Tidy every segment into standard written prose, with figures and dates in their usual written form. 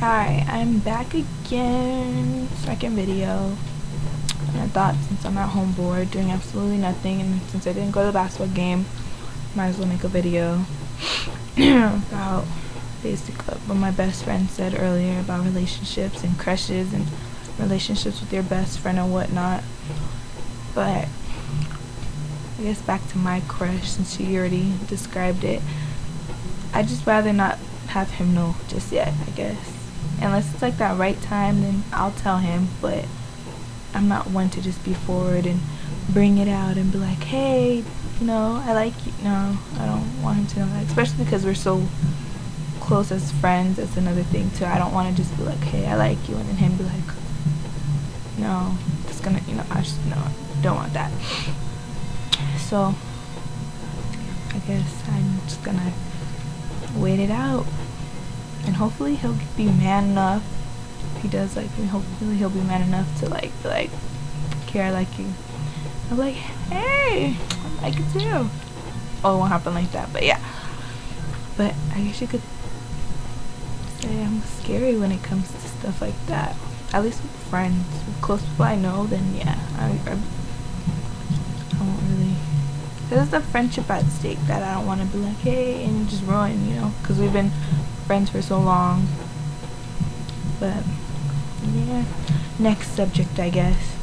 Hi, I'm back again, second video, and I thought since I'm at home bored doing absolutely nothing, and since I didn't go to the basketball game, might as well make a video about basically what my best friend said earlier about relationships and crushes and relationships with your best friend and whatnot. But I guess back to my crush, since she already described it. I'd just rather not have him know just yet, I guess. Unless it's like that right time, then I'll tell him, but I'm not one to just be forward and bring it out and be like, hey, I like you. No, I don't want him to know that, especially because we're so close as friends. That's another thing too. I don't want to just be like, hey, I like you, and then him be like, no, it's gonna, I don't want that. So I guess I'm just gonna wait it out, and hopefully he'll be man enough. If he does like me, hopefully he'll be man enough to be like, okay, I like you. I'm like, hey, I like it too. Oh, it won't happen like that, but yeah. But I guess you could say I'm scary when it comes to stuff like that. At least with friends, with close people I know, then yeah, I won't really. There's the friendship at stake that I don't want to be like, hey, and just ruin, because we've been friends for so long. But yeah, next subject, I guess.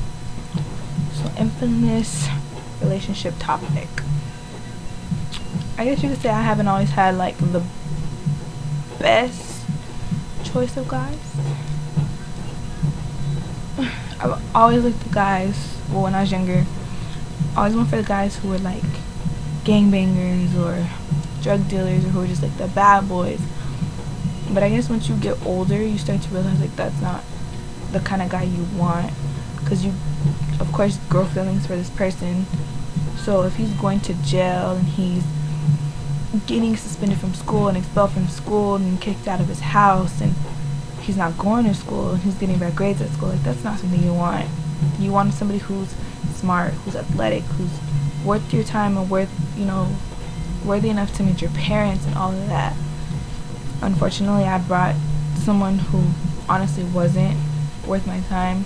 So, infamous relationship topic. I guess you could say I haven't always had like the best choice of guys. I've always looked at guys, well, when I was younger, I always went for the guys who were like gangbangers or drug dealers, or who were just like the bad boys. But I guess once you get older, you start to realize like that's not the kind of guy you want, because you of course grow feelings for this person. So if he's going to jail and he's getting suspended from school and expelled from school and kicked out of his house, and he's not going to school and he's getting bad grades at school, like that's not something you want. You want somebody who's smart, who's athletic, who's worth your time and worthy enough to meet your parents and all of that. Unfortunately, I brought someone who honestly wasn't worth my time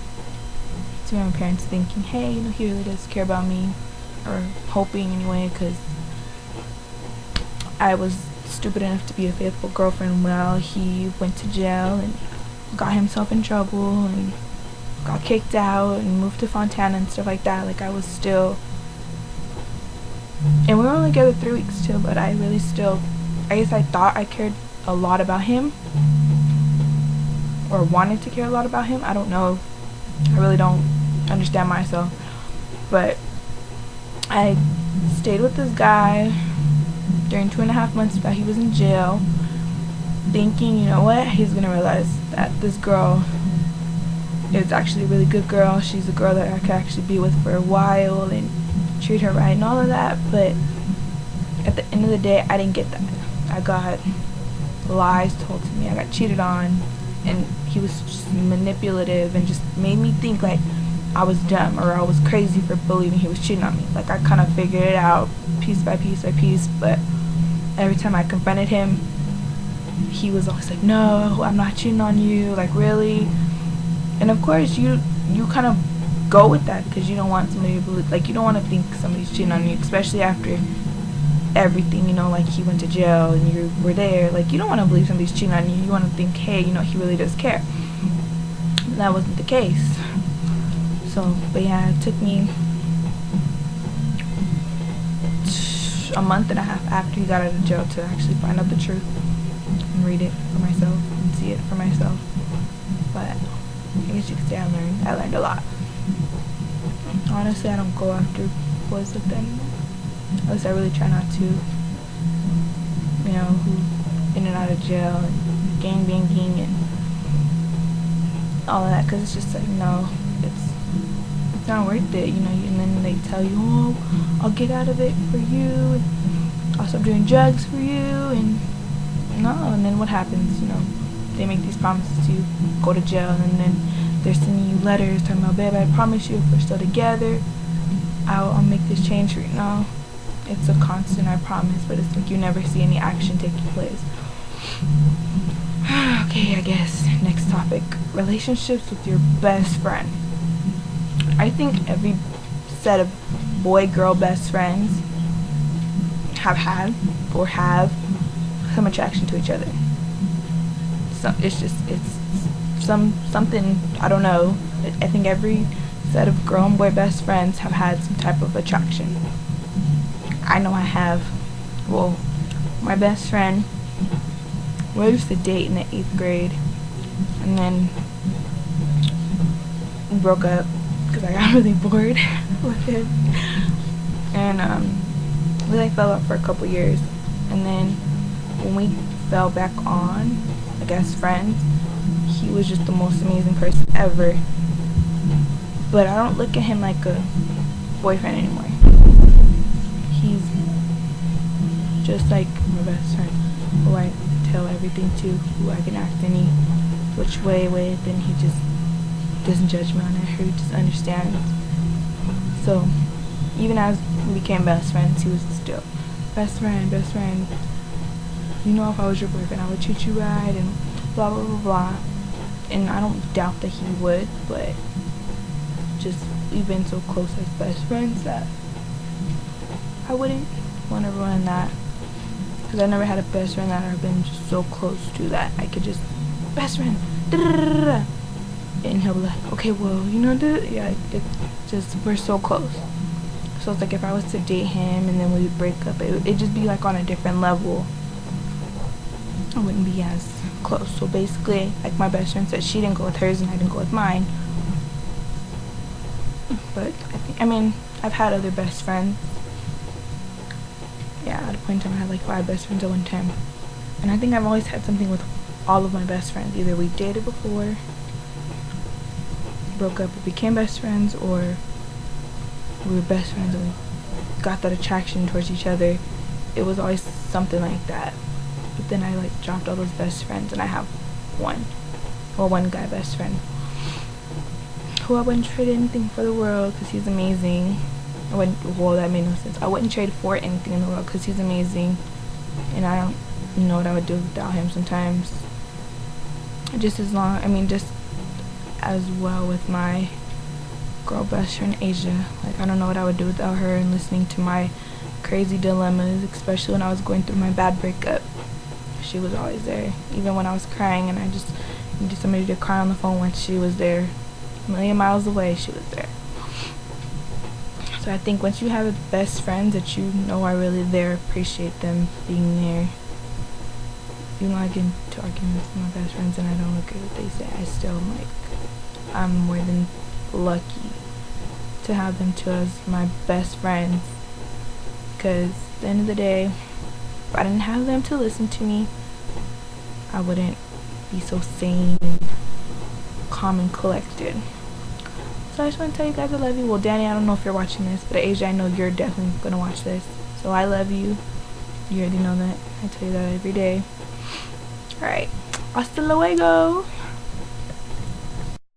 to my parents, thinking, hey, he really does care about me, or hoping anyway, because I was stupid enough to be a faithful girlfriend while he went to jail and got himself in trouble and got kicked out and moved to Fontana and stuff like that. Like, I was still, and we were only together 3 weeks too, but I guess I thought I cared a lot about him, or wanted to care a lot about him. I don't know, I really don't understand myself, but I stayed with this guy during 2.5 months that he was in jail, thinking, he's gonna realize that this girl is actually a really good girl. She's a girl that I could actually be with for a while and treat her right and all of that. But at the end of the day, I didn't get that. I got lies told to me. I got cheated on, and he was just manipulative and just made me think like I was dumb or I was crazy for believing he was cheating on me. Like, I kind of figured it out piece by piece by piece, but every time I confronted him, he was always like, no, I'm not cheating on you, like, really? And of course you kind of go with that, because you don't want somebody to believe, like, you don't want to think somebody's cheating on you, especially after everything, like he went to jail and you were there. Like, you don't want to believe somebody's cheating on you. You want to think, hey, he really does care. And that wasn't the case. So, but yeah, it took me a month and a half after he got out of jail to actually find out the truth and read it for myself and see it for myself. But I guess you could say I learned a lot. Honestly, I don't go after boys like that anymore. At least I really try not to. Who in and out of jail and gang banging and all of that, because it's just like, no, it's not worth it, and then they tell you, oh, I'll get out of it for you, and I'll stop doing drugs for you, and then what happens? They make these promises to you, go to jail, and then they're sending you letters talking about, babe, I promise you, if we're still together, I'll make this change for you. No, it's a constant, I promise, but it's like you never see any action taking place. Okay, I guess next topic, relationships with your best friend. I think every set of boy-girl best friends have had or have some attraction to each other. So it's something, I don't know. I think every set of girl and boy best friends have had some type of attraction. I know I have. Well, my best friend, we used to date in the 8th grade, and then we broke up because I got really bored with him, and we like fell out for a couple years, and then when we fell back on, I guess, friends, he was just the most amazing person ever. But I don't look at him like a boyfriend anymore. He's just like my best friend, who I tell everything to, who I can act any which way with, and he just doesn't judge me on it, or he just understands. So even as we became best friends, he was still best friend. You know, if I was your boyfriend, I would treat you right, and blah blah blah blah. And I don't doubt that he would, but just we've been so close as best friends that I wouldn't want to ruin that, because I never had a best friend that I've been just so close to that I could just best friend, and he'll be like, okay, well, you know, yeah, it's just, we're so close. So it's like if I was to date him and then we would break up, it'd just be like on a different level. I wouldn't be as close. So basically, like my best friend said, she didn't go with hers and I didn't go with mine. But I mean, I've had other best friends. Yeah, at a point in time I had like 5 best friends at one time. And I think I've always had something with all of my best friends. Either we dated before, broke up and became best friends, or we were best friends and we got that attraction towards each other. It was always something like that. But then I like dropped all those best friends and I have one guy best friend who I wouldn't trade anything for the world because he's amazing. That made no sense. I wouldn't trade for anything in the world because he's amazing, and I don't know what I would do without him sometimes. Just as well with my girl best friend Asia. Like, I don't know what I would do without her, and listening to my crazy dilemmas, especially when I was going through my bad breakup. She was always there, even when I was crying and I just needed somebody to cry on the phone with. She was there. A million miles away, she was there. So I think once you have best friends that you know are really there, appreciate them being there. Even though I get into arguments with my best friends and I don't agree with what they say, I still am like, I'm more than lucky to have them two as my best friends. Because at the end of the day, if I didn't have them to listen to me, I wouldn't be so sane and calm and collected. So I just want to tell you guys I love you. Well, Danny, I don't know if you're watching this, but Asia, I know you're definitely going to watch this. So I love you. You already know that. I tell you that every day. Alright. Hasta luego.